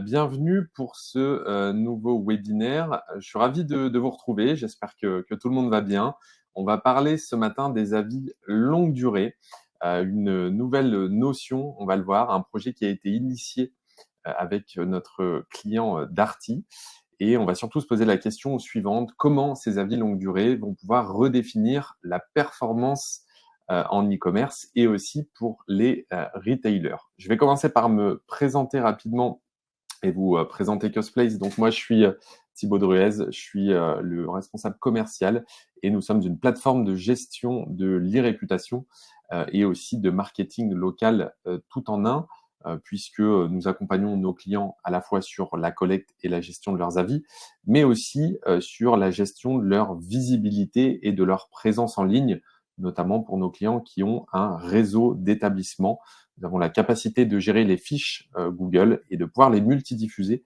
Bienvenue pour ce nouveau webinaire. Je suis ravi de vous retrouver. J'espère que tout le monde va bien. On va parler ce matin des avis longue durée, une nouvelle notion, on va le voir, un projet qui a été initié avec notre client Darty. Et on va surtout se poser la question suivante: comment ces avis longue durée vont pouvoir redéfinir la performance en e-commerce et aussi pour les retailers. Je vais commencer par me présenter rapidement et vous présenter Cosplace. Donc moi, je suis Thibaut Druez, je suis le responsable commercial et nous sommes une plateforme de gestion de l'e-réputation et aussi de marketing local tout en un, puisque nous accompagnons nos clients à la fois sur la collecte et la gestion de leurs avis, mais aussi sur la gestion de leur visibilité et de leur présence en ligne, notamment pour nos clients qui ont un réseau d'établissements. Nous avons la capacité de gérer les fiches Google et de pouvoir les multidiffuser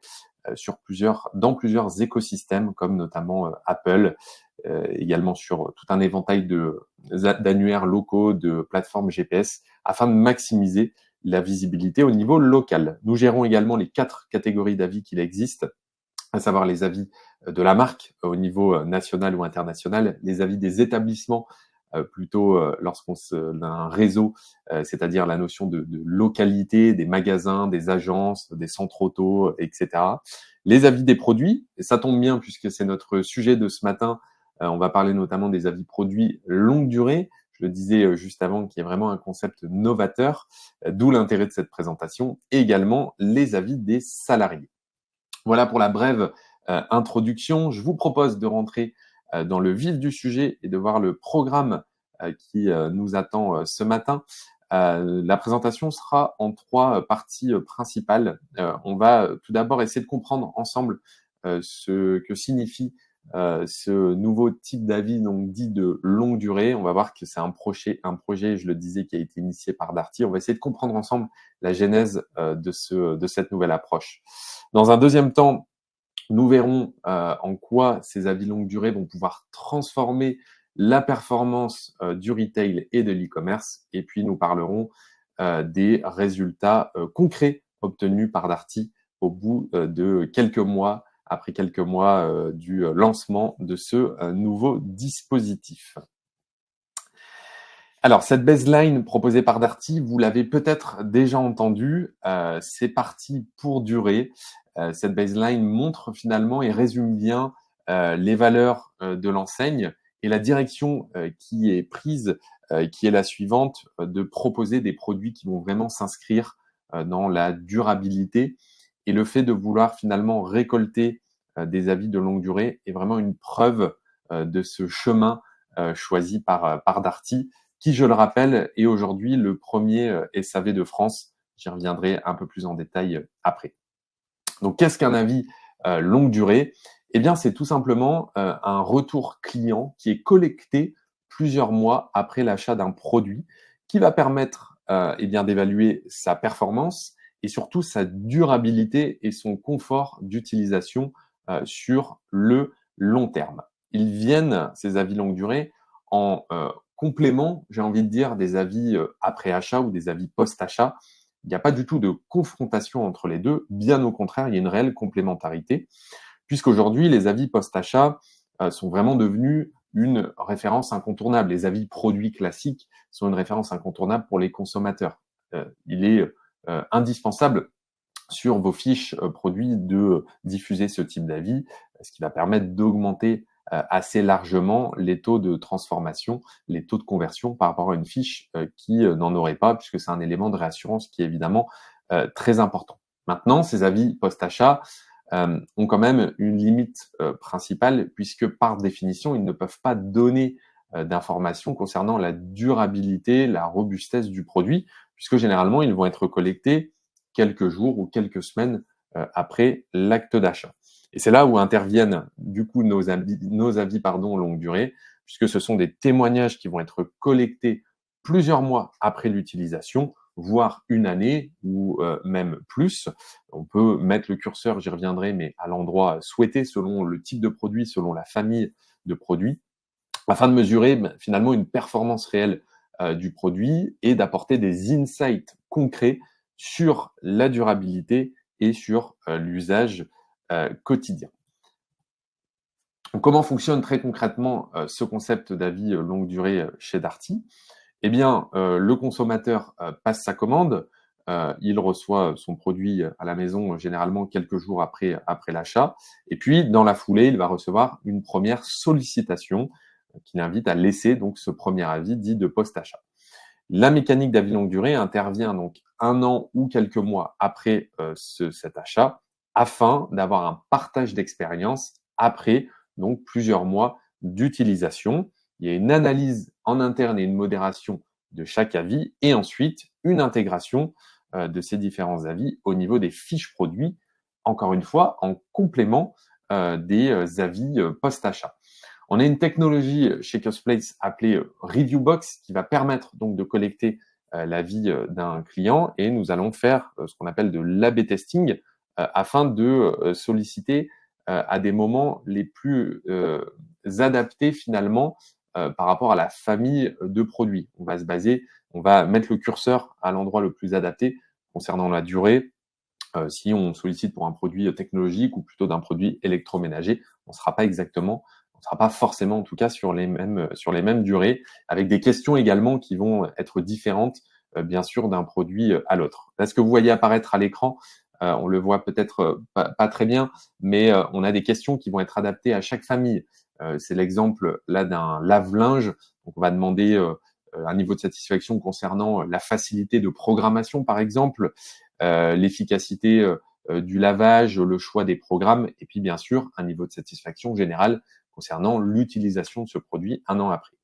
dans plusieurs écosystèmes, comme notamment Apple, également sur tout un éventail d'annuaires locaux, de plateformes GPS, afin de maximiser la visibilité au niveau local. Nous gérons également les 4 catégories d'avis qu'il existe, à savoir les avis de la marque au niveau national ou international, les avis des établissements plutôt lorsqu'on a un réseau, c'est-à-dire la notion de localité, des magasins, des agences, des centres auto, etc. Les avis des produits, et ça tombe bien puisque c'est notre sujet de ce matin, on va parler notamment des avis produits longue durée. Je le disais juste avant, qui est vraiment un concept novateur, d'où l'intérêt de cette présentation, et également les avis des salariés. Voilà pour la brève introduction. Je vous propose de rentrer dans le vif du sujet et de voir le programme qui nous attend ce matin. La présentation sera en 3 parties principales. On va tout d'abord essayer de comprendre ensemble ce que signifie ce nouveau type d'avis, donc dit de longue durée. On va voir que c'est un projet, je le disais, qui a été initié par Darty. On va essayer de comprendre ensemble la genèse de cette nouvelle approche. Dans un deuxième temps, nous verrons en quoi ces avis longue durée vont pouvoir transformer la performance du retail et de l'e-commerce. Et puis, nous parlerons des résultats concrets obtenus par Darty au bout de quelques mois, après quelques mois du lancement de ce nouveau dispositif. Alors, cette baseline proposée par Darty, vous l'avez peut-être déjà entendue, c'est parti pour durer. Cette baseline montre finalement et résume bien les valeurs de l'enseigne et la direction qui est prise, qui est la suivante, de proposer des produits qui vont vraiment s'inscrire dans la durabilité. Et le fait de vouloir finalement récolter des avis de longue durée est vraiment une preuve de ce chemin choisi par Darty, qui, je le rappelle, est aujourd'hui le premier SAV de France. J'y reviendrai un peu plus en détail après. Donc, qu'est-ce qu'un avis longue durée? Eh bien, c'est tout simplement un retour client qui est collecté plusieurs mois après l'achat d'un produit, qui va permettre eh bien, d'évaluer sa performance et surtout sa durabilité et son confort d'utilisation sur le long terme. Ils viennent, ces avis longue durée, en complément, j'ai envie de dire, des avis après achat ou des avis post-achat. Il n'y a pas du tout de confrontation entre les deux, bien au contraire, il y a une réelle complémentarité, puisqu'aujourd'hui, les avis post-achat sont vraiment devenus une référence incontournable. Les avis produits classiques sont une référence incontournable pour les consommateurs. Il est indispensable sur vos fiches produits de diffuser ce type d'avis, ce qui va permettre d'augmenter assez largement les taux de transformation, les taux de conversion par rapport à une fiche qui n'en aurait pas, puisque c'est un élément de réassurance qui est évidemment très important. Maintenant, ces avis post-achat ont quand même une limite principale, puisque par définition, ils ne peuvent pas donner d'informations concernant la durabilité, la robustesse du produit, puisque généralement, ils vont être collectés quelques jours ou quelques semaines après l'acte d'achat. Et c'est là où interviennent du coup nos avis longue durée, puisque ce sont des témoignages qui vont être collectés plusieurs mois après l'utilisation, voire une année ou même plus. On peut mettre le curseur, j'y reviendrai, mais à l'endroit souhaité selon le type de produit, selon la famille de produits, afin de mesurer finalement une performance réelle du produit et d'apporter des insights concrets sur la durabilité et sur l'usage quotidien. Donc, comment fonctionne très concrètement ce concept d'avis longue durée chez Darty? Eh bien, le consommateur passe sa commande, il reçoit son produit à la maison généralement quelques jours après l'achat et puis dans la foulée, il va recevoir une première sollicitation qui l'invite à laisser donc ce premier avis dit de post-achat. La mécanique d'avis longue durée intervient donc 1 an ou quelques mois après cet achat afin d'avoir un partage d'expérience après donc plusieurs mois d'utilisation. Il y a une analyse en interne et une modération de chaque avis et ensuite une intégration de ces différents avis au niveau des fiches produits, encore une fois en complément des avis post-achat. On a une technologie chez Custplace appelée ReviewBox qui va permettre donc de collecter l'avis d'un client et nous allons faire ce qu'on appelle de l'A/B testing afin de solliciter à des moments les plus adaptés finalement par rapport à la famille de produits. On va mettre le curseur à l'endroit le plus adapté concernant la durée. Si on sollicite pour un produit technologique ou plutôt d'un produit électroménager, on ne sera pas forcément en tout cas sur les mêmes durées, avec des questions également qui vont être différentes, bien sûr, d'un produit à l'autre. Là, ce que vous voyez apparaître à l'écran, on le voit peut-être pas très bien, mais on a des questions qui vont être adaptées à chaque famille. C'est l'exemple là d'un lave-linge. Donc, on va demander un niveau de satisfaction concernant la facilité de programmation, par exemple, l'efficacité du lavage, le choix des programmes, et puis bien sûr un niveau de satisfaction général concernant l'utilisation de ce produit 1 an après.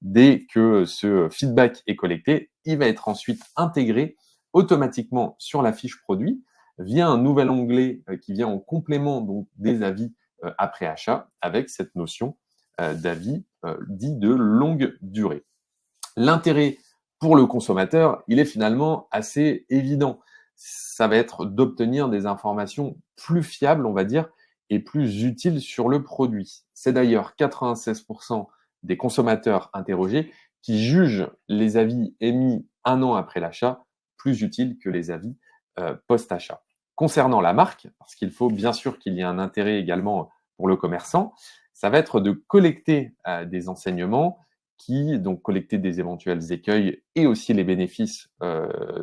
Dès que ce feedback est collecté, il va être ensuite intégré automatiquement sur la fiche produit via un nouvel onglet qui vient en complément donc des avis après achat avec cette notion d'avis dit de longue durée. L'intérêt pour le consommateur, il est finalement assez évident. Ça va être d'obtenir des informations plus fiables, on va dire, et plus utiles sur le produit. C'est d'ailleurs 96% des consommateurs interrogés qui jugent les avis émis 1 an après l'achat plus utiles que les avis post-achat. Concernant la marque, parce qu'il faut bien sûr qu'il y ait un intérêt également pour le commerçant, ça va être de collecter des enseignements qui donc collecter des éventuels écueils et aussi les bénéfices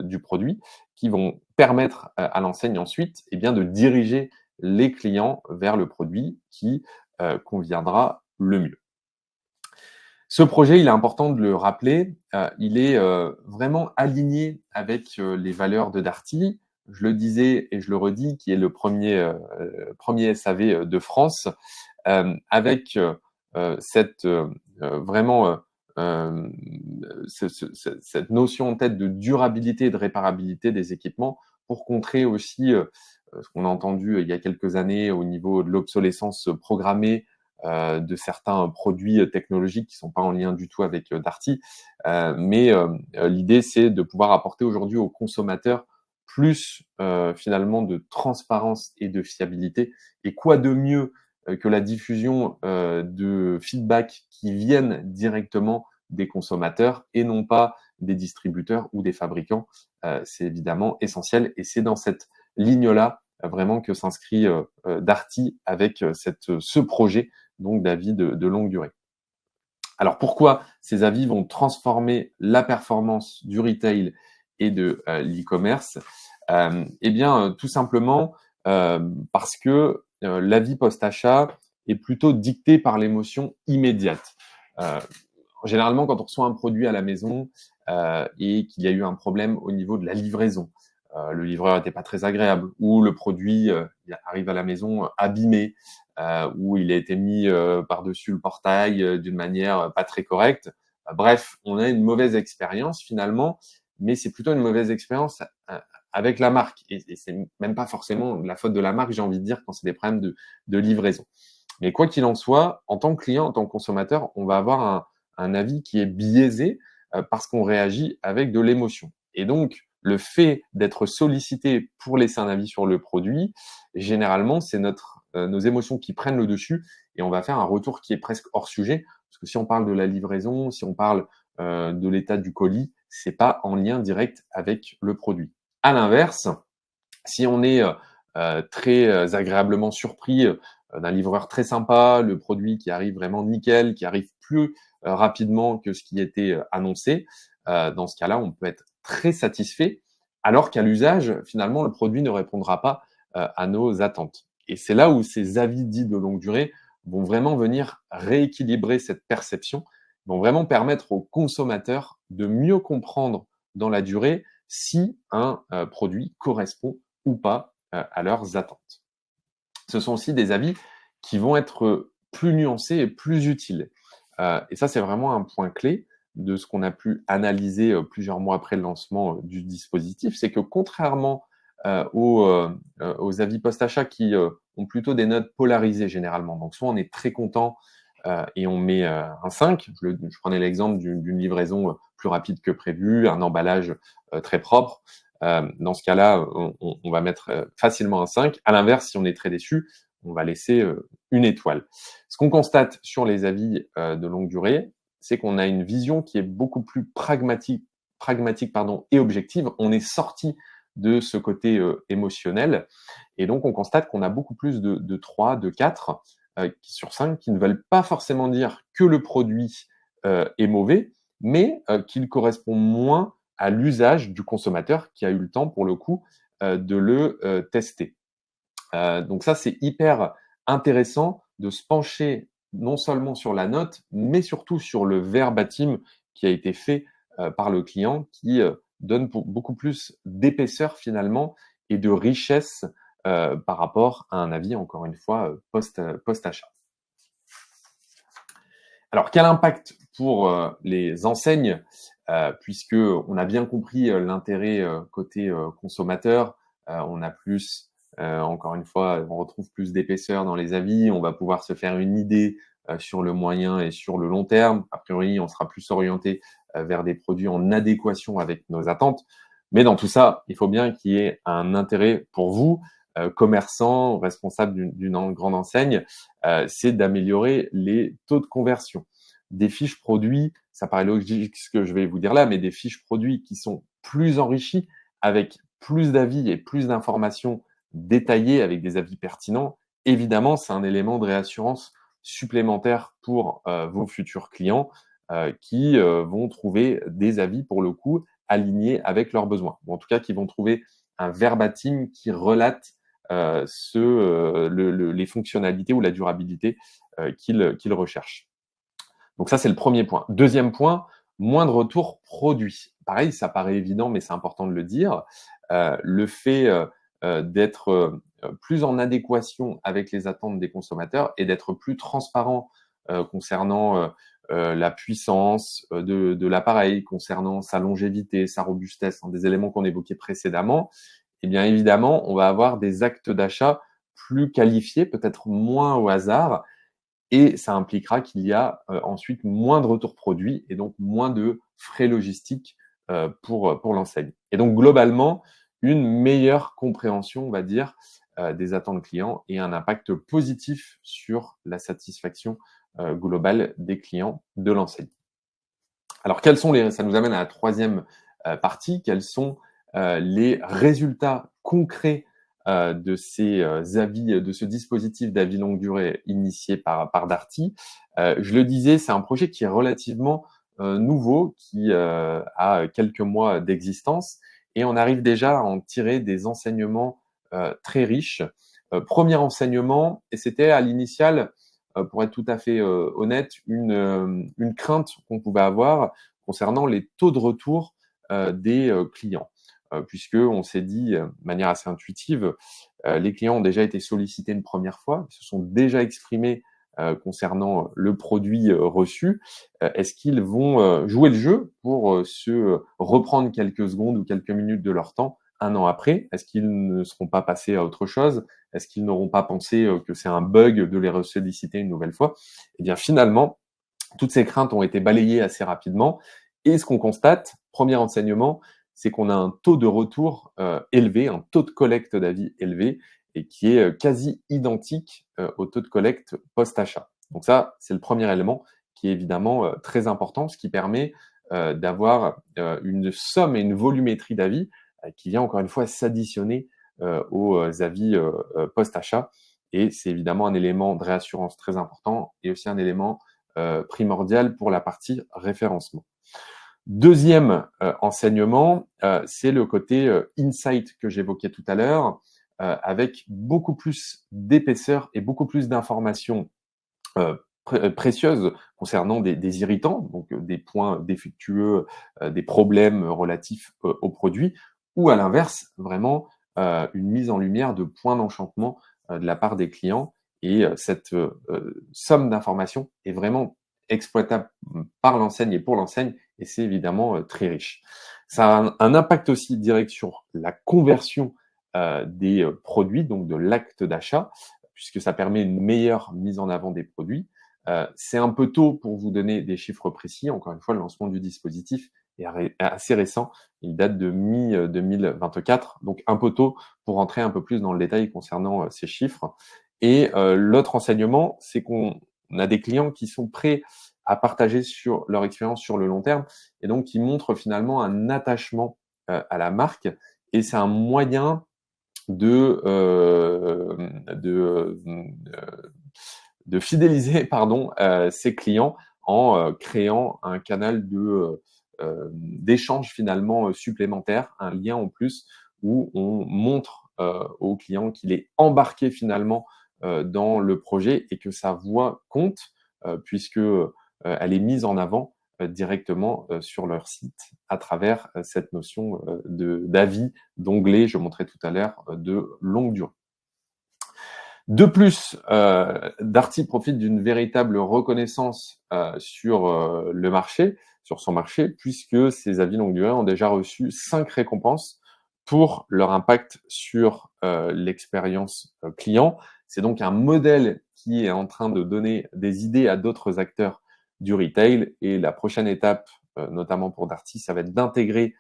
du produit qui vont permettre à l'enseigne ensuite eh bien, de diriger les clients vers le produit qui conviendra le mieux. Ce projet, il est important de le rappeler, il est vraiment aligné avec les valeurs de Darty. Je le disais et je le redis, qui est le premier SAV de France, avec cette vraiment cette notion en tête de durabilité et de réparabilité des équipements pour contrer aussi ce qu'on a entendu il y a quelques années au niveau de l'obsolescence programmée de certains produits technologiques qui ne sont pas en lien du tout avec Darty. Mais l'idée, c'est de pouvoir apporter aujourd'hui aux consommateurs plus finalement de transparence et de fiabilité. Et quoi de mieux que la diffusion de feedback qui viennent directement des consommateurs et non pas des distributeurs ou des fabricants. C'est évidemment essentiel et c'est dans cette ligne-là vraiment que s'inscrit Darty avec ce projet donc d'avis de longue durée. Alors pourquoi ces avis vont transformer la performance du retail et de l'e-commerce? Eh bien, tout simplement parce que l'avis post-achat est plutôt dicté par l'émotion immédiate. Généralement, quand on reçoit un produit à la maison et qu'il y a eu un problème au niveau de la livraison, le livreur n'était pas très agréable, ou le produit il arrive à la maison abîmé, ou il a été mis par-dessus le portail d'une manière pas très correcte. Bref, on a une mauvaise expérience finalement, mais c'est plutôt une mauvaise expérience avec la marque. Et c'est même pas forcément la faute de la marque, j'ai envie de dire, quand c'est des problèmes de livraison. Mais quoi qu'il en soit, en tant que client, en tant que consommateur, on va avoir un avis qui est biaisé parce qu'on réagit avec de l'émotion. Et donc, le fait d'être sollicité pour laisser un avis sur le produit, généralement, c'est nos émotions qui prennent le dessus et on va faire un retour qui est presque hors sujet. Parce que si on parle de la livraison, si on parle de l'état du colis, c'est pas en lien direct avec le produit. À l'inverse, si on est très agréablement surpris d'un livreur très sympa, le produit qui arrive vraiment nickel, qui arrive plus rapidement que ce qui était annoncé, dans ce cas-là, on peut être très satisfait, alors qu'à l'usage, finalement, le produit ne répondra pas à nos attentes. Et c'est là où ces avis dits de longue durée vont vraiment venir rééquilibrer cette perception, vont vraiment permettre aux consommateurs de mieux comprendre dans la durée si un produit correspond ou pas à leurs attentes. Ce sont aussi des avis qui vont être plus nuancés et plus utiles. Et ça, c'est vraiment un point clé de ce qu'on a pu analyser plusieurs mois après le lancement du dispositif, c'est que contrairement aux avis post-achat qui ont plutôt des notes polarisées généralement, donc soit on est très content et on met un 5, je prenais l'exemple d'une livraison plus rapide que prévu, un emballage très propre, dans ce cas-là, on va mettre facilement un 5. À l'inverse, si on est très déçu, on va laisser une étoile. Ce qu'on constate sur les avis de longue durée, c'est qu'on a une vision qui est beaucoup plus pragmatique et objective. On est sorti de ce côté émotionnel et donc on constate qu'on a beaucoup plus de 3, de 4 sur 5 qui ne veulent pas forcément dire que le produit est mauvais, mais qu'il correspond moins à l'usage du consommateur qui a eu le temps, pour le coup, de le tester. Donc ça, c'est hyper intéressant de se pencher non seulement sur la note, mais surtout sur le verbatim qui a été fait par le client, qui donne beaucoup plus d'épaisseur finalement et de richesse par rapport à un avis, encore une fois, post-achat. Alors, quel impact pour les enseignes, puisque on a bien compris l'intérêt côté consommateur, on a plus, encore une fois, on retrouve plus d'épaisseur dans les avis, on va pouvoir se faire une idée sur le moyen et sur le long terme. A priori, on sera plus orienté vers des produits en adéquation avec nos attentes. Mais dans tout ça, il faut bien qu'il y ait un intérêt pour vous, commerçants, responsables d'une grande enseigne, c'est d'améliorer les taux de conversion. Des fiches produits, ça paraît logique ce que je vais vous dire là, mais des fiches produits qui sont plus enrichies, avec plus d'avis et plus d'informations détaillées, avec des avis pertinents, évidemment, c'est un élément de réassurance supplémentaire pour vos futurs clients qui vont trouver des avis, pour le coup, alignés avec leurs besoins. Ou en tout cas, qui vont trouver un verbatim qui relate les fonctionnalités ou la durabilité qu'ils recherchent. Donc ça, c'est le premier point. Deuxième point, moins de retours produits. Pareil, ça paraît évident, mais c'est important de le dire. Le fait d'être plus en adéquation avec les attentes des consommateurs et d'être plus transparent concernant la puissance de l'appareil, concernant sa longévité, sa robustesse, des éléments qu'on évoquait précédemment, eh bien évidemment, on va avoir des actes d'achat plus qualifiés, peut-être moins au hasard, et ça impliquera qu'il y a ensuite moins de retours produits et donc moins de frais logistiques pour l'enseigne. Et donc globalement, une meilleure compréhension, on va dire, des attentes clients et un impact positif sur la satisfaction globale des clients de l'enseigne. Alors, ça nous amène à la troisième partie, quels sont les résultats concrets de ces avis, de ce dispositif d'avis longue durée initié par Darty. Je le disais, c'est un projet qui est relativement nouveau, qui a quelques mois d'existence, et on arrive déjà à en tirer des enseignements très riches. Premier enseignement, et c'était à l'initial, pour être tout à fait honnête, une crainte qu'on pouvait avoir concernant les taux de retour des clients. Puisqu'on s'est dit de manière assez intuitive, les clients ont déjà été sollicités une première fois, ils se sont déjà exprimés concernant le produit reçu. Est-ce qu'ils vont jouer le jeu pour se reprendre quelques secondes ou quelques minutes de leur temps un an après? Est-ce qu'ils ne seront pas passés à autre chose? Est-ce qu'ils n'auront pas pensé que c'est un bug de les ressolliciter une nouvelle fois? Eh bien, finalement, toutes ces craintes ont été balayées assez rapidement. Et ce qu'on constate, premier enseignement, c'est qu'on a un taux de retour élevé, un taux de collecte d'avis élevé, et qui est quasi identique au taux de collecte post-achat. Donc ça, c'est le premier élément qui est évidemment très important, ce qui permet d'avoir une somme et une volumétrie d'avis qui vient encore une fois s'additionner aux avis post-achat. Et c'est évidemment un élément de réassurance très important et aussi un élément primordial pour la partie référencement. Deuxième enseignement, c'est le côté insight que j'évoquais tout à l'heure, avec beaucoup plus d'épaisseur et beaucoup plus d'informations précieuses concernant des irritants, donc des points défectueux, des problèmes relatifs au produit, ou à l'inverse, vraiment une mise en lumière de points d'enchantement de la part des clients. Et cette somme d'informations est vraiment exploitable par l'enseigne et pour l'enseigne, et c'est évidemment très riche. Ça a un impact aussi direct sur la conversion des produits, donc de l'acte d'achat, puisque ça permet une meilleure mise en avant des produits. C'est un peu tôt pour vous donner des chiffres précis. Encore une fois, le lancement du dispositif est assez récent. Il date de mi-2024, donc un peu tôt pour rentrer un peu plus dans le détail concernant ces chiffres. Et l'autre enseignement, c'est qu'on a des clients qui sont prêts à partager sur leur expérience sur le long terme et donc qui montrent finalement un attachement à la marque. Et c'est un moyen de fidéliser ses clients en créant un canal d'échange finalement supplémentaire, un lien en plus où on montre au client qu'il est embarqué finalement dans le projet et que sa voix compte puisque elle est mise en avant directement sur leur site à travers cette notion d'avis, d'onglet, je montrais tout à l'heure, de longue durée. De plus, Darty profite d'une véritable reconnaissance sur le marché, sur son marché, puisque ses avis longue durée ont déjà reçu 5 récompenses pour leur impact sur l'expérience client. C'est donc un modèle qui est en train de donner des idées à d'autres acteurs du retail. Et la prochaine étape, notamment pour Darty, ça va être d'intégrer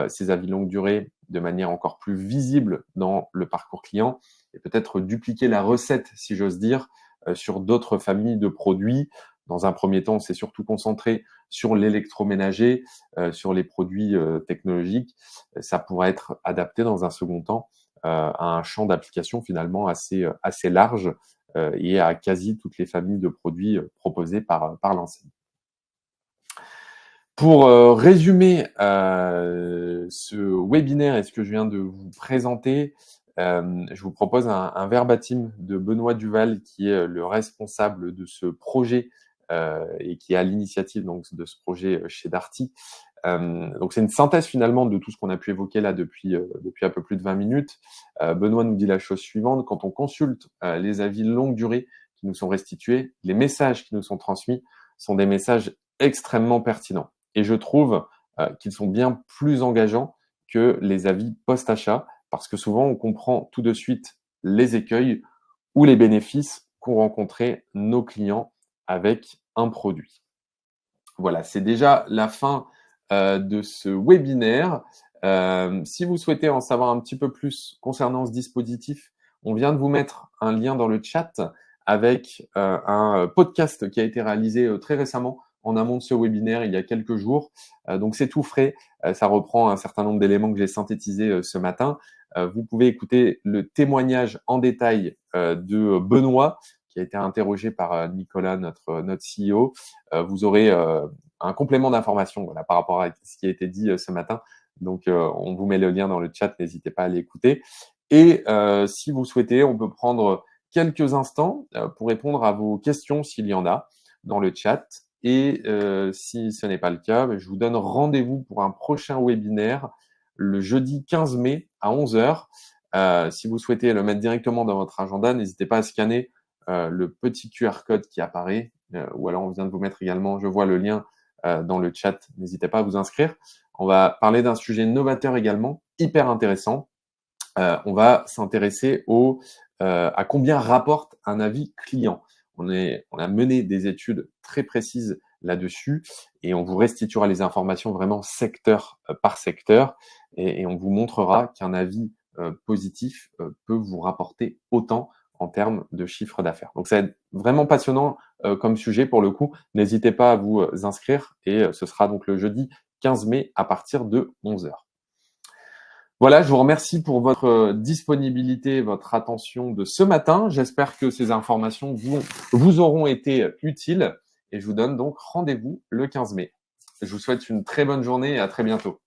ces avis longue durée de manière encore plus visible dans le parcours client et peut-être dupliquer la recette, si j'ose dire, sur d'autres familles de produits. Dans un premier temps, c'est surtout concentré sur l'électroménager, sur les produits technologiques. Ça pourrait être adapté dans un second temps à un champ d'application finalement assez large et à quasi toutes les familles de produits proposées par l'enseigne. Pour résumer ce webinaire et ce que je viens de vous présenter, je vous propose un verbatim de Benoît Duval, qui est le responsable de ce projet et qui est à l'initiative donc de ce projet chez Darty. Donc c'est une synthèse finalement de tout ce qu'on a pu évoquer là depuis un peu plus de 20 minutes. Benoît nous dit la chose suivante: quand on consulte les avis longue durée qui nous sont restitués, les messages qui nous sont transmis sont des messages extrêmement pertinents. Et je trouve qu'ils sont bien plus engageants que les avis post-achat, parce que souvent on comprend tout de suite les écueils ou les bénéfices qu'ont rencontrés nos clients avec un produit. Voilà, c'est déjà la fin de ce webinaire. Si vous souhaitez en savoir un petit peu plus concernant ce dispositif, on vient de vous mettre un lien dans le chat avec un podcast qui a été réalisé très récemment en amont de ce webinaire, il y a quelques jours. Donc c'est tout frais, ça reprend un certain nombre d'éléments que j'ai synthétisés ce matin. Vous pouvez écouter le témoignage en détail de Benoît, qui a été interrogé par Nicolas, notre CEO. Vous aurez un complément d'information par rapport à ce qui a été dit ce matin. Donc, on vous met le lien dans le chat, n'hésitez pas à l'écouter. Et si vous souhaitez, on peut prendre quelques instants pour répondre à vos questions s'il y en a dans le chat. Et si ce n'est pas le cas, je vous donne rendez-vous pour un prochain webinaire le jeudi 15 mai à 11h. Si vous souhaitez le mettre directement dans votre agenda, n'hésitez pas à scanner le petit QR code qui apparaît, ou alors on vient de vous mettre également, je vois le lien dans le chat, n'hésitez pas à vous inscrire. On va parler d'un sujet novateur également, hyper intéressant. On va s'intéresser à combien rapporte un avis client. On a mené des études très précises là-dessus et on vous restituera les informations vraiment secteur par secteur et on vous montrera qu'un avis positif peut vous rapporter autant en termes de chiffre d'affaires. Donc, ça va être vraiment passionnant comme sujet pour le coup. N'hésitez pas à vous inscrire et ce sera donc le jeudi 15 mai à partir de 11h. Voilà, je vous remercie pour votre disponibilité, votre attention de ce matin. J'espère que ces informations vous auront été utiles et je vous donne donc rendez-vous le 15 mai. Je vous souhaite une très bonne journée et à très bientôt.